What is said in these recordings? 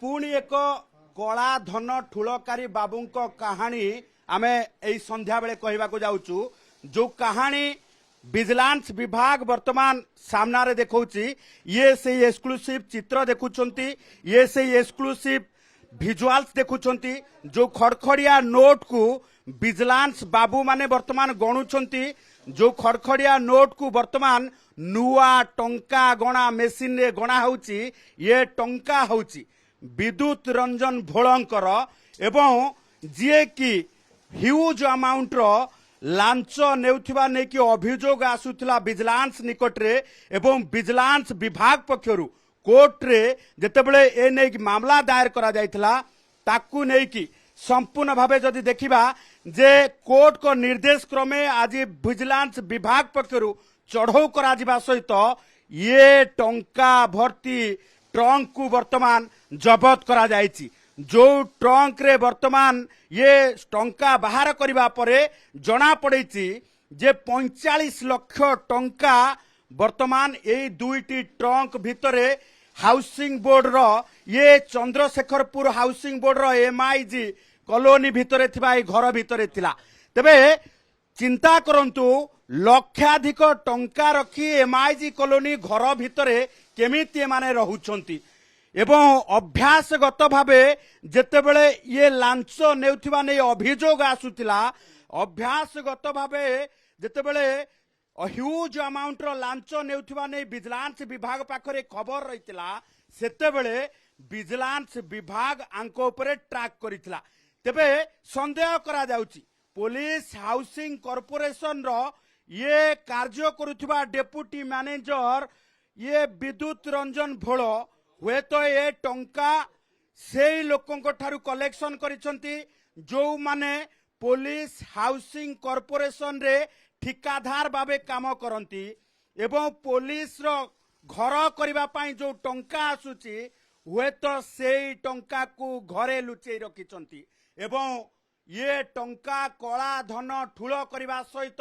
पुणी एक कला धन ठुलकारी बाबूंक कहानी आमे एई संध्या बेले कहबा को जाउचु जो कहानी विजिलेंस विभाग वर्तमान सामना रे देखौची ये से एक्सक्लूसिव चित्र देखुचंती ये से एक्सक्लूसिव विजुअल्स देखुचंती जो खड़खड़िया नोट को विजिलेंस बाबू माने वर्तमान गणुचंती जो खड़खड़िया नोट को वर्तमान नुआ टंका गणा मेसिन रे गणा होउची ये टंका होउची विद्युत रंजन भोलंकर एवं जे कि ह्यूज अमाउंट रो लांच नेउथिबा नै कि अभियोग आसुथिला विजिलेंस निकट रे एवं विजिलेंस विभाग पक्षरु कोर्ट रे जेतेबेले ए नै कि मामला दायर करा जायथिला ताकू नै कि संपूर्ण भावे जदि देखिबा जे कोर्ट को निर्देश क्रमे आज विजिलेंस विभाग पक्षरु चढ़ाऊ करा जिबा सहित ये टंका भर्ती ट्रंक को वर्तमान जबत करा जायछि जो ट्रंक रे वर्तमान ये टंका बाहर करिबा परे जना पड़ेछि जे 45 लाख टंका वर्तमान ए दुईटी ट्रंक भितरे हाउसिंग बोर्ड रो ये चंद्रशेखरपुर हाउसिंग बोर्ड रो एमआईजी कॉलोनी भितरे थिबा ए घर भितरे थिला तबे चिंता करंतु लक्षाधिक टंका रखी एमआईजी कॉलोनी घर भितरे केमिति माने रहुचंती एवं अभ्यासगत भावे जेतेबेले ये लांच नेउथिबा नै अभियोग आसुतिला अभ्यासगत भावे जेतेबेले ह्यूज अमाउंट रो लांच नेउथिबा नै विजिलेंस विभाग पाखरे खबर रहितिला सेतेबेले विजिलेंस विभाग आंक उपरे ट्रैक करितिला तेबे संदेह करा जाउची पुलिस हाउसिंग कॉर्पोरेशन रो ये कार्य करुथिबा डेप्यूटी मैनेजर ये विद्युत रंजन भोल हुए तो ये टंका से लोकों ठारू कलेक्शन करिसंती जो माने पुलिस हाउसिंग कॉर्पोरेशन रे ठिकादार भावे काम करंती एवं पुलिस रो घर करिबा पई जो टंका आसुची हुए तो से टंका को घरे लुचेई रखिसंती एवं ये टंका कला धन ठुल करिबा सहित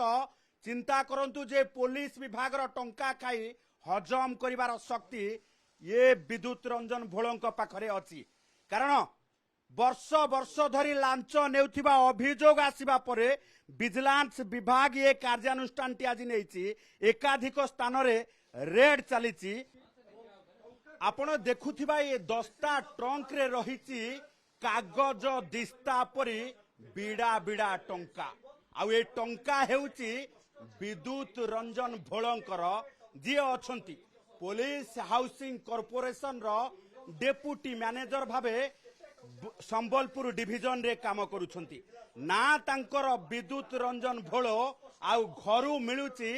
चिंता करंतु जे पुलिस विभाग रो टंका खाई हजम करिबार शक्ति ये विद्युत रंजन भोलंक पाखरे अछि कारण वर्ष वर्ष धरी लांच नेउथिबा अभियोग आसीबा परे विजिलेंस विभाग ये कार्यानुष्ठान टी आज नेछि एकाधिक स्थान रे रेड चलीछि आपण देखुथिबा ये 10टा ट्रंक रे रहिछि कागज दिस्ता परी बिड़ा बिड़ा टंका आ ये टंका हेउछि विद्युत रंजन भोलंकर जी अछंती पुलिस हाउसिंग कॉर्पोरेशन रो डेप्यूटी मैनेजर भावे संबलपुर डिविजन रे काम करुछंती ना तांकर विद्युत रंजन भोल आउ घरू मिलुची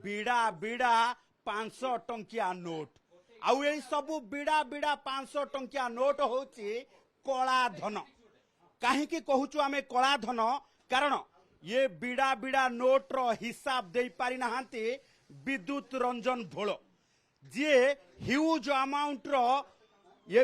बिड़ा बिड़ा 500 टंकिया नोट आउ ए सब बिड़ा बिड़ा 500 टंकिया नोट होची कला धन काहे की कहूचु आमे कला धन कारण ये बिड़ा बिड़ा नोट रो हिसाब दे पारि नाहांती विद्युत रंजन भोल जे ह्यूज अमाउंट रो ये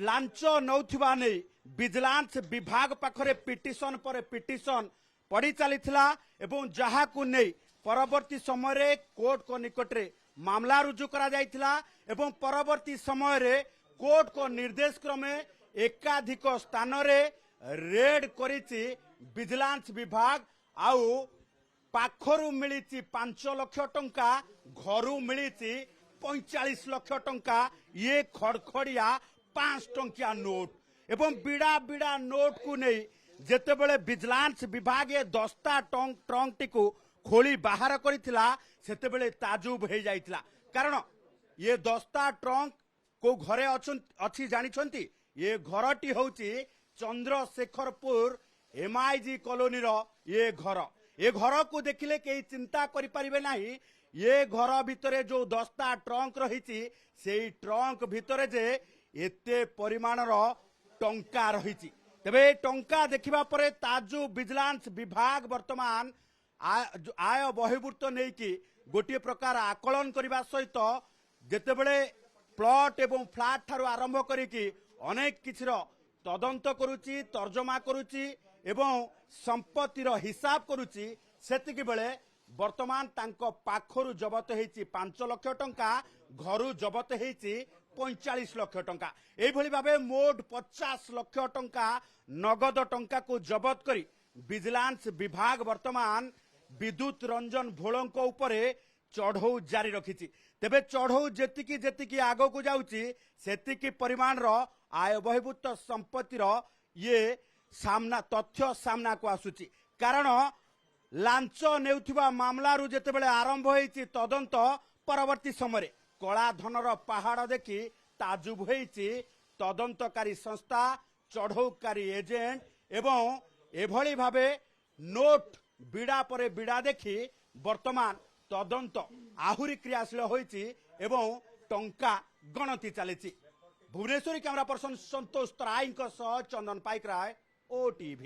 लांच नौथिबा नै विजिलेंस विभाग पाखरे पिटिशन पर पिटिशन पड़ी चलीथिला एवं जहा को नै परवर्ती समय रे कोर्ट को निकट रे मामला रुजु करा जायथिला एवं परवर्ती समय रे कोर्ट को निर्देश क्रमे एकाधिक स्थान रे रेड करिछि विजिलेंस विभाग आउ पाखरु मिलिछि 5 लाख टंका घरू मिलिछि 45 लाख टंका ये खड़खड़िया 5 टंकिया नोट एवं बिड़ा बिड़ा नोट को नहीं जेतेबेले विजिलेंस विभाग ये 10टा ट्रंक टी को खोली बाहर करिथिला सेतेबेले ताजुब हो जाइथिला कारण ये 10टा ट्रंक को घरे अछि जानिछंती ये घरटी होउची चंद्रशेखरपुर एमआईजी कॉलोनी रो ये घर को देखिले कई चिंता करि परिबे नाही ये घर भितरे जो 10टा ट्रंक रही से ट्रंक भितरे जे एते परिमाण रो टंका रही तेबे टंका देखिबा परे ताजु विजिलेंस विभाग वर्तमान आय बहिर्भूत नहीं कि गोटे प्रकार आकलन करने सहित जेतेबेले प्लॉट एवं फ्लैट ठारू आरंभ करिकी अनेक किछिर तदंत करुची तर्जमा करुची एवं संपत्तिर हिसाब करुची सेतिकी बेले वर्तमान तांको पाखरु जबत हेछि 5 लाख टंका घरू जबत हेछि 45 ଲକ୍ଷ ଟଙ୍କା ଏଇଭଳି ଭାବେ ମୋଟ 50 ଲକ୍ଷ ଟଙ୍କା ନଗଦ ଟଙ୍କାକୁ ଜବତ କରି ଭିଜିଲାନ୍ସ ବିଭାଗ ବର୍ତ୍ତମାନ ବିଦ୍ୟୁତ ରଞ୍ଜନ ଭୋଳଙ୍କ ଉପରେ ଚଢଉ ଜାରି ରଖିଛି। ତେବେ ଚଢଉ ଯେତିକି ଯେତିକି ଆଗକୁ ଯାଉଛି ସେତିକି ପରିମାଣର ଆୟ ବହିର୍ଭୂତ ସମ୍ପତ୍ତିର ଇଏ ସାମ୍ନା ତଥ୍ୟ ସାମ୍ନାକୁ ଆସୁଛି। କାରଣ ଲାଞ୍ଚ ନେଉଥିବା ମାମଲାରୁ ଯେତେବେଳେ ଆରମ୍ଭ ହୋଇଛି ତଦନ୍ତ ପରବର୍ତ୍ତୀ ସମୟରେ କଳା ଧନର ପାହାଡ ଦେଖି ତାଜୁବ ହୋଇଛି ତଦନ୍ତକାରୀ ସଂସ୍ଥା, ଚଢଉକାରୀ ଏଜେଣ୍ଟ ଏବଂ ଏଭଳି ଭାବେ ନୋଟ ବିଡ଼ା ପରେ ବିଡ଼ା ଦେଖି ବର୍ତ୍ତମାନ ତଦନ୍ତ ଆହୁରି କ୍ରିୟାଶୀଳ ହୋଇଛି ଏବଂ ଟଙ୍କା ଗଣତି ଚାଲିଛି। ଭୁବନେଶ୍ୱରୀ କ୍ୟାମେରା ପର୍ସନ ସନ୍ତୋଷ ତରାଇଙ୍କ ସହ ଚନ୍ଦନ ପାଇକରାୟ, OTV।